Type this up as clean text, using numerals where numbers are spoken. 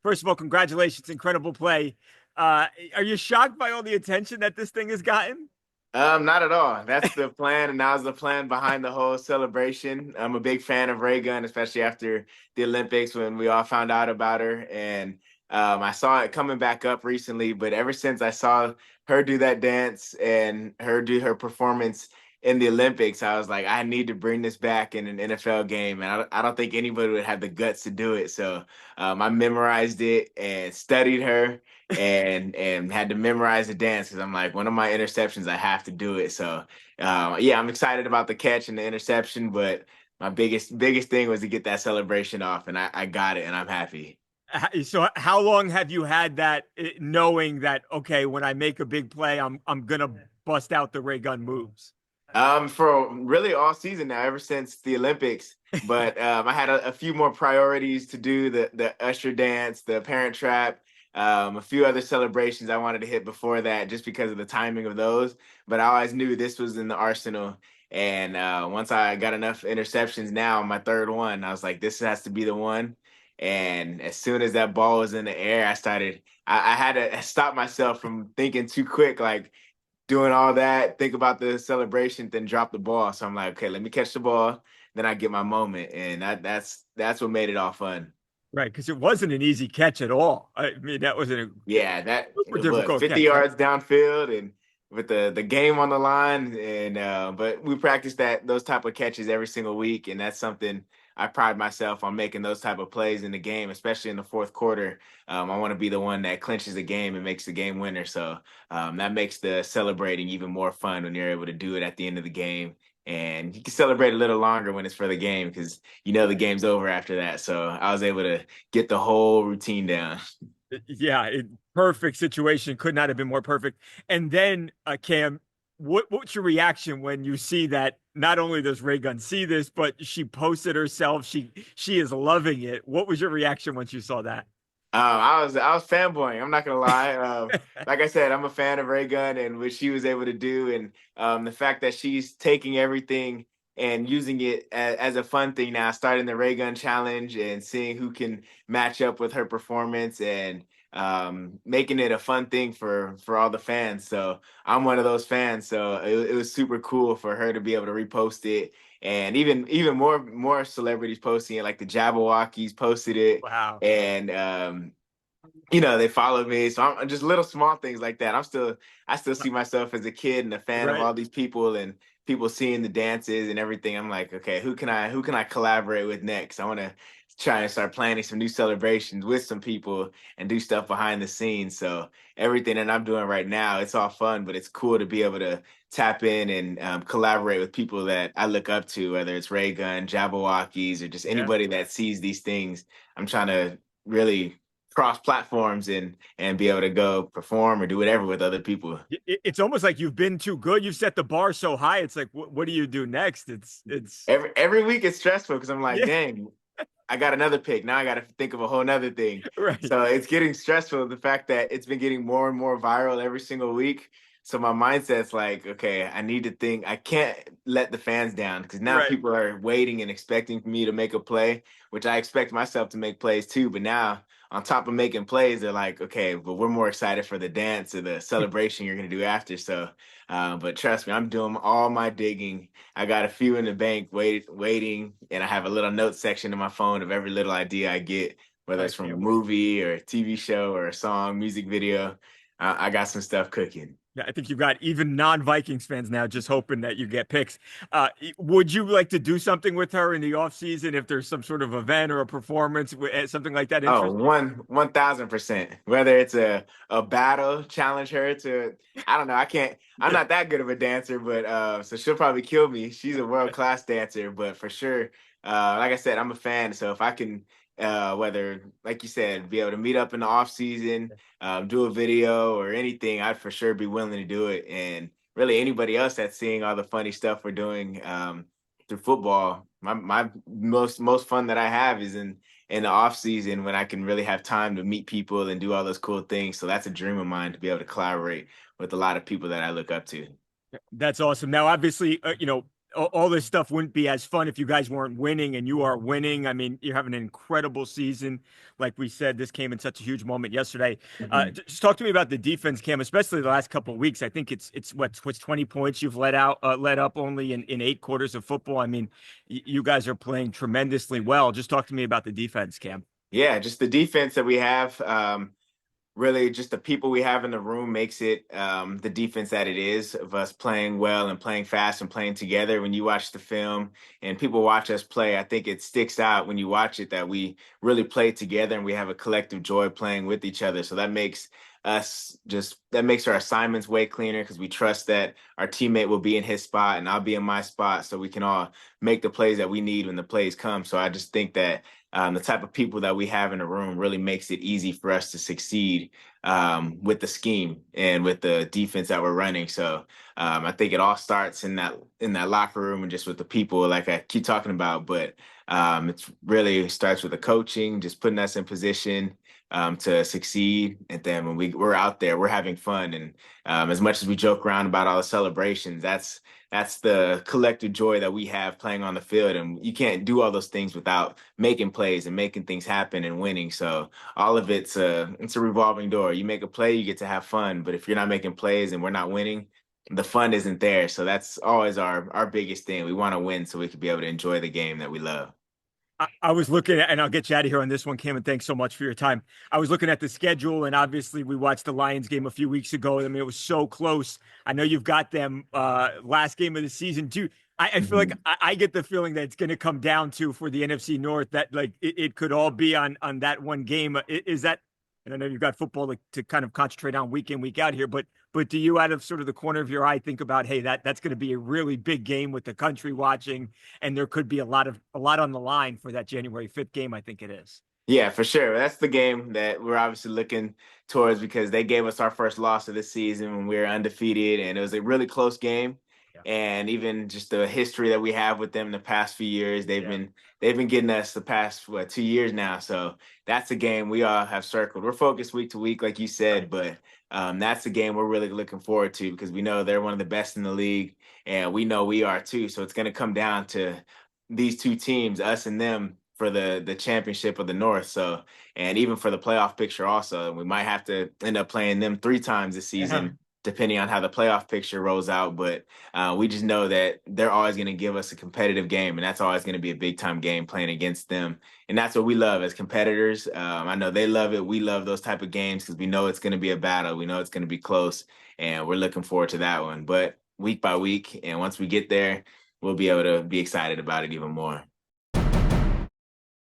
First of all, congratulations, incredible play. Are you shocked by all the attention that this thing has gotten? Not at all. That's the plan, and that was the plan behind the whole celebration. I'm a big fan of Raygun, especially after the Olympics when we all found out about her. And I saw it coming back up recently, but ever since I saw her do that dance and her do her performance in the Olympics, I was like, I need to bring this back in an NFL game. And I don't think anybody would have the guts to do it. So I memorized it and studied her and had to memorize the dance because I'm like, one of my interceptions, I have to do it. So yeah, I'm excited about the catch and the interception, but my biggest thing was to get that celebration off, and I got it, and I'm happy. So, how long have you had that knowing that okay, when I make a big play, I'm gonna bust out the ray gun moves? For really all season now, ever since the Olympics. But I had a few more priorities to do the usher dance, the parent trap, a few other celebrations I wanted to hit before that, just because of the timing of those. But I always knew this was in the arsenal. And once I got enough interceptions, now my third one, I was like, this has to be the one. And as soon as that ball was in the air, I had to stop myself from thinking too quick, like doing all that, think about the celebration, then drop the ball. So I'm like, okay, let me catch the ball, then I get my moment, and that's what made it all fun. Right, because it wasn't an easy catch at all. I mean, that was a Yeah, that super it was difficult 50 catch, right? yards downfield and with the game on the line, and but we practice those type of catches every single week, and that's something I pride myself on, making those type of plays in the game, especially in the fourth quarter. I want to be the one that clinches the game and makes the game winner. So that makes the celebrating even more fun when you're able to do it at the end of the game. And you can celebrate a little longer when it's for the game because you know the game's over after that. So I was able to get the whole routine down. Yeah, perfect situation. Could not have been more perfect. And then, Cam, what's your reaction when you see that not only does Raygun see this, but she posted herself. She is loving it. What was your reaction once you saw that? I was fanboying. I'm not gonna lie. Like I said, I'm a fan of Raygun and what she was able to do, and the fact that she's taking everything and using it as a fun thing now, starting the Raygun challenge and seeing who can match up with her performance and making it a fun thing for all the fans. So I'm one of those fans. So it was super cool for her to be able to repost it, and even more celebrities posting it, like the Jabberwockies posted it, Wow. and they followed me. So I'm just little small things like that. I still see myself as a kid and a fan of Right. all these people and people seeing the dances and everything. I'm like, okay, who can I collaborate with next? I want to try and start planning some new celebrations with some people and do stuff behind the scenes. So everything that I'm doing right now, it's all fun, but it's cool to be able to tap in and collaborate with people that I look up to, whether it's Raygun, Jabberwockies, or just Yeah. anybody that sees these things. I'm trying to really cross platforms and be able to go perform or do whatever with other people. It's almost like you've been too good. You've set the bar so high. It's like, what do you do next? It's Every week it's stressful because I'm like, yeah, dang, I got another pick. Now I got to think of a whole nother thing. right. So it's getting stressful. The fact that it's been getting more and more viral every single week. So my mindset's like, okay, I need to think. I can't let the fans down because now Right. people are waiting and expecting me to make a play, which I expect myself to make plays too. But now, on top of making plays, they're like, okay, but we're more excited for the dance or the celebration you're going to do after. So, but trust me, I'm doing all my digging. I got a few in the bank waiting, and I have a little note section in my phone of every little idea I get, whether I it's from a can't wait. movie or a TV show or a song, music video. I got some stuff cooking. Yeah, I think you've got even non-Vikings fans now just hoping that you get picks. Would you like to do something with her in the off season if there's some sort of event or a performance, something like that Oh, interest? 1,000%. Whether it's a battle, challenge her to, I don't know. I'm not that good of a dancer, but so she'll probably kill me. She's a world-class dancer, but for sure, like I said, I'm a fan. So if I can, whether, like you said, be able to meet up in the off season, do a video or anything, I'd for sure be willing to do it. And really anybody else that's seeing all the funny stuff we're doing through football, my most fun that I have is in the off season when I can really have time to meet people and do all those cool things. So that's a dream of mine to be able to collaborate with a lot of people that I look up to. That's awesome. Now, obviously, all this stuff wouldn't be as fun if you guys weren't winning, and you are winning. I mean, you're having an incredible season. Like we said, this came in such a huge moment yesterday. Mhm. Just talk to me about the defense, Cam, especially the last couple of weeks. I think it's what's 20 points you've let up only in 8 quarters of football. I mean, you guys are playing tremendously well. Just talk to me about the defense, Cam. Yeah, just the defense that we have. Really just the people we have in the room makes it the defense that it is, of us playing well and playing fast and playing together. When you watch the film and people watch us play, I think it sticks out when you watch it that we really play together and we have a collective joy playing with each other. So that makes our assignments way cleaner because we trust that our teammate will be in his spot and I'll be in my spot, so we can all make the plays that we need when the plays come. So I just think that the type of people that we have in the room really makes it easy for us to succeed with the scheme and with the defense that we're running. So I think it all starts in that locker room and just with the people, like I keep talking about. But it really starts with the coaching, just putting us in position to succeed. And then when we're out there, we're having fun. And as much as we joke around about all the celebrations, that's the collective joy that we have playing on the field. And you can't do all those things without making plays and making things happen and winning. So all of it's a revolving door. You make a play, you get to have fun. But if you're not making plays and we're not winning, the fun isn't there. So that's always our biggest thing. We want to win so we can be able to enjoy the game that we love. I was looking at, and I'll get you out of here on this one, Cam, and thanks so much for your time. I was looking at the schedule, and obviously we watched the Lions game a few weeks ago. I mean, it was so close. I know you've got them last game of the season too. I feel like Mhm. I get the feeling that it's going to come down to for the NFC North that like it could all be on that one game. Is that? And I know you've got football to kind of concentrate on week in week out here, but do you, out of sort of the corner of your eye, think about, hey, that's going to be a really big game with the country watching, and there could be a lot on the line for that January 5th game? I think it is. Yeah, for sure. That's the game that we're obviously looking towards because they gave us our first loss of the season when we were undefeated, and it was a really close game. Yeah. And even just the history that we have with them the past few years, Yeah. they've been getting us the past 2 years now. So that's a game we all have circled. We're focused week to week, like you said, Right. but that's the game we're really looking forward to because we know they're one of the best in the league, and we know we are too. So it's going to come down to these two teams, us and them, for the championship of the North. So, and even for the playoff picture also, we might have to end up playing them 3 times this Yeah. season, depending on how the playoff picture rolls out. But we just know that they're always going to give us a competitive game, and that's always going to be a big time game playing against them. And that's what we love as competitors. I know they love it. We love those type of games because we know it's going to be a battle. We know it's going to be close, and we're looking forward to that one. But week by week, and once we get there, we'll be able to be excited about it even more.